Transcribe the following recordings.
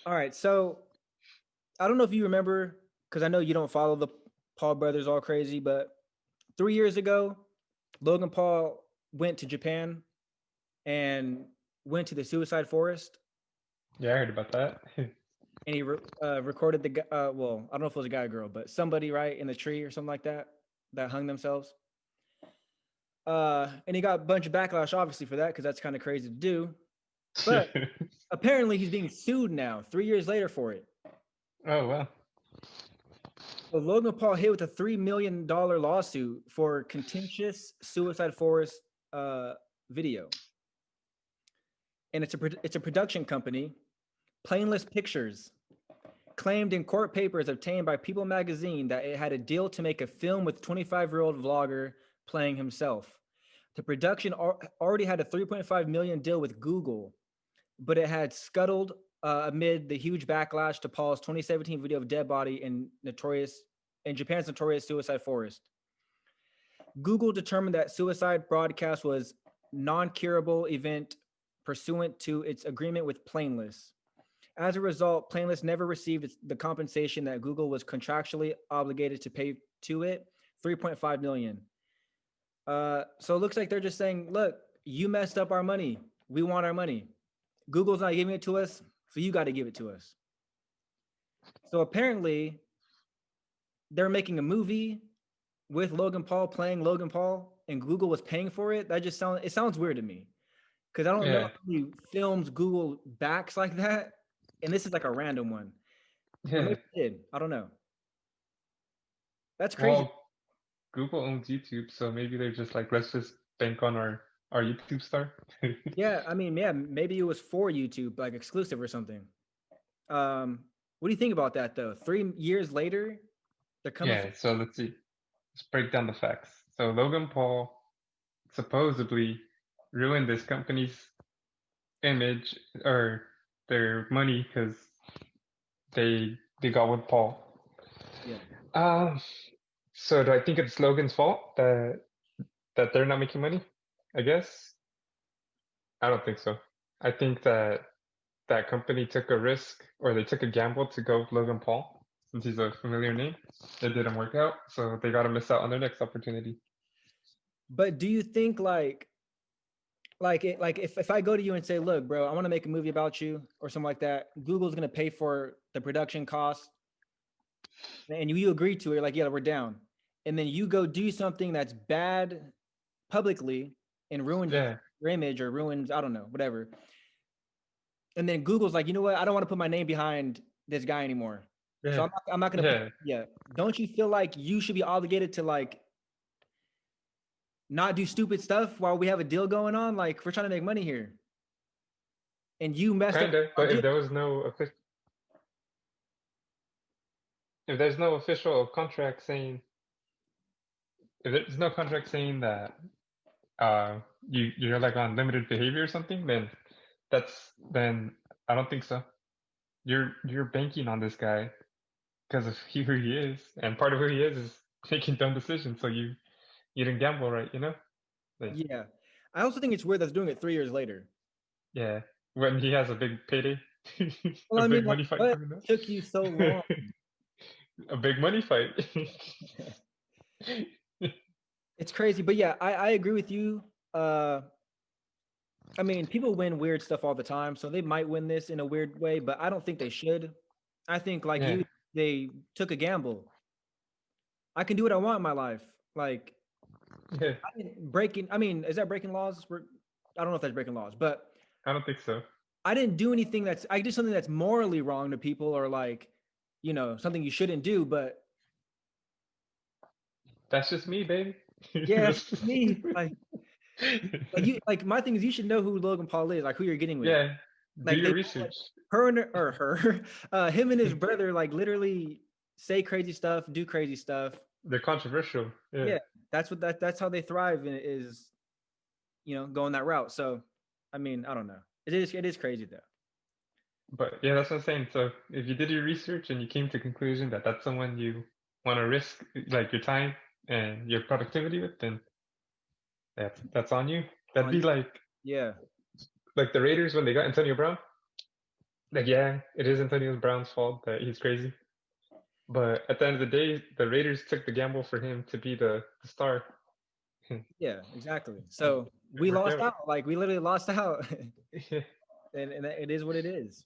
All right, so I don't know if you remember, because I know you don't follow the Paul brothers all crazy, but 3 years ago, Logan Paul went to Japan and went to the suicide forest, Yeah, I heard about that. and he recorded the well, I don't know if it was a guy or girl, but somebody right in the tree or something like that that hung themselves. And he got a bunch of backlash, obviously, for that because that's kind of crazy to do. But apparently, he's being sued now, 3 years later, for it. Oh well. So Logan Paul hit with a $3 million lawsuit for contentious suicide forest uh, video, and it's a production company. Planeless Pictures claimed in court papers obtained by People magazine that it had a deal to make a film with 25-year-old vlogger playing himself. The production already had a 3.5 million deal with Google, but it had scuttled amid the huge backlash to Paul's 2017 video of dead body in Japan's notorious suicide forest. Google determined that suicide broadcast was non-curable event pursuant to its agreement with Planeless. As a result, Planeless never received the compensation that Google was contractually obligated to pay to it, 3.5 million. So it looks like they're just saying, "Look, you messed up our money. We want our money. Google's not giving it to us, so you got to give it to us." So apparently, they're making a movie with Logan Paul playing Logan Paul, and Google was paying for it. It sounds weird to me because I don't know Yeah. how many films Google backs like that, and this is like a random one. Or Yeah. maybe it did. I don't know. That's crazy. Well, Google owns YouTube, so maybe they're just like, let's just bank on our YouTube star. Yeah, I mean, yeah, maybe it was for YouTube, like exclusive or something. Um, what do you think about that though? 3 years later, they're coming for. Yeah. So let's see. Let's break down the facts. So Logan Paul supposedly ruined this company's image or their money because they got with Paul. Yeah. Um. So do I think it's Logan's fault that they're not making money? I guess I don't think so. I think that that company took a risk or they took a gamble to go with Logan Paul since he's a familiar name. It didn't work out, so they got to miss out on their next opportunity. But do you think like if I go to you and say, "Look, bro, I want to make a movie about you" or something like that, Google's going to pay for the production costs and you agree to it, like, "Yeah, we're down." And then you go do something that's bad publicly and ruins Yeah, your image or ruins, I don't know, whatever. And then Google's like, "You know what? I don't want to put my name behind this guy anymore." So yeah, I'm not going to pay. yeah. Yeah. Don't you feel like you should be obligated to like not do stupid stuff while we have a deal going on? Like we're trying to make money here. And you messed up Kind of. the But deal. if there's no official contract saying if there's no contract saying that you're like on limited behavior or something, then I don't think so. You're banking on this guy because of who he is, and part of who he is making dumb decisions. So you didn't gamble right, you know? Like, Yeah. I also think it's weird that's doing it 3 years later. yeah, when he has a big payday, Well, a I mean, big like, money fight what coming up, took you so long? a big money fight. It's crazy. But yeah, I agree with you. Uh, I mean, people win weird stuff all the time, so they might win this in a weird way, but I don't think they should. I think, like Yeah, you, they took a gamble. I can do what I want in my life. Like, yeah, I didn't breaking. I mean, is that breaking laws? I don't know if that's breaking laws, but I don't think so. I didn't do anything that's. I did something that's morally wrong to people, or like, something you shouldn't do. But That's just me, baby. yeah, it's That's just... me. Like my thing is, you should know who Logan Paul is, like who you're getting with. Yeah, do Like they your both, like research. her and or her, him and his brother, like literally say crazy stuff, do crazy stuff. They're controversial. Yeah, Yeah, that's how they thrive, and is going that route. So, I mean, I don't know. It is crazy though. but yeah, that's what I'm saying. So if you did your research and you came to conclusion that that's someone you want to risk like your time and your productivity with, then that's on you. That'd On be you. Yeah. like the Raiders when they got Antonio Brown. Like, yeah, it is Antonio Brown's fault that he's crazy. But at the end of the day, the Raiders took the gamble for him to be the star. Yeah, exactly. And So it we worked lost out. out. Like we literally lost out, and it is what it is.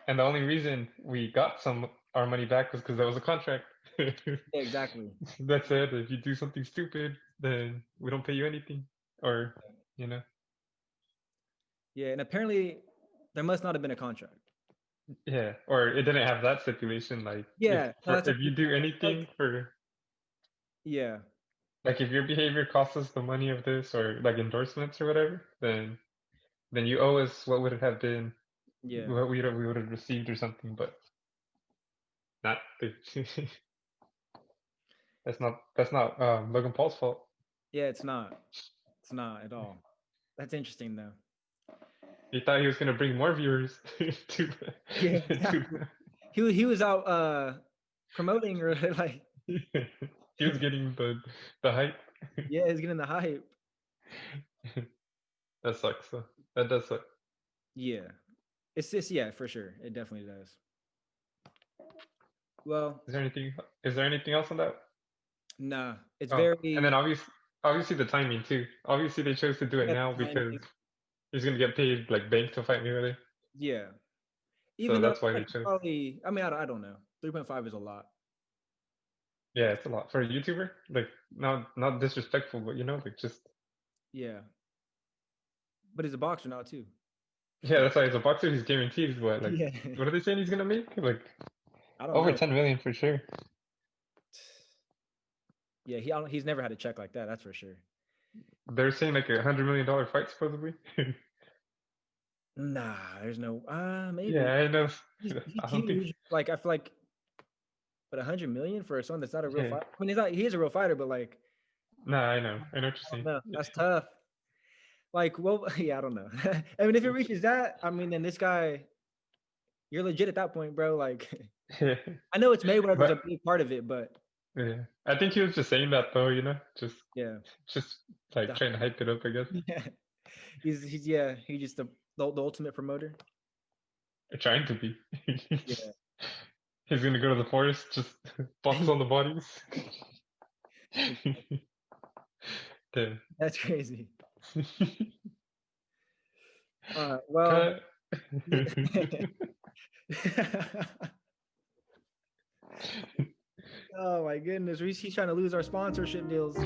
And the only reason we got our money back was because that was a contract. Yeah, exactly. That's it. If you do something stupid, then we don't pay you anything, or you know, Yeah, and apparently there must not have been a contract. yeah, or it didn't have that stipulation. Like Yeah, no, that's if you do anything like for yeah, like if your behavior costs us the money of this or like endorsements or whatever, then you owe us what would it have been, yeah, what we would have received or something, but not the, that's not Logan Paul's fault. yeah. It's not. It's not at all. That's interesting though. He thought he was gonna bring more viewers to Yeah, to exactly. He was out promoting or like he was getting the hype. yeah, he's getting the hype. That sucks. Though. That does suck. Yeah, it's just yeah for sure. It definitely does. Well, Is there anything else on that? nah, it's Oh, and then very obviously the timing too. Obviously they chose to do it yeah, now because timing. he's gonna get paid like bank to fight Mayweather. Yeah, So even though that's why they like chose. probably I mean I don't know. 3.5 is a lot. Yeah, it's a lot for a YouTuber. Like not disrespectful, but like just Yeah, but he's a boxer now too. yeah. That's why as a boxer he's guaranteed what like Yeah, what are they saying he's gonna make like I don't over know. 10 million for sure. Yeah, he's never had a check like that. That's for sure. They're saying like $100 million fight supposedly. Nah, there's no maybe Yeah, I know. he's I don't think. huge. Like I feel like, but 100 million for someone that's not a real Yeah, fighter. I mean, he's not. He is a real fighter, but like, nah, I know. I know what I don't you're know. That's tough. Like, well, yeah, I don't know. I mean, if it saying. reaches that, I mean, then this guy, you're legit at that point, bro. Like, Yeah, I know it's Mayweather's but a big part of it, but yeah, I think he was just saying that though. yeah, Just like the- trying to hype it up, I guess. yeah, he's yeah, he's just the ultimate promoter. Or trying to be. Yeah, He's gonna go to the forest, just box on the bodies. Damn. that's crazy. Well. Cut. Oh my goodness, he's trying to lose our sponsorship deals.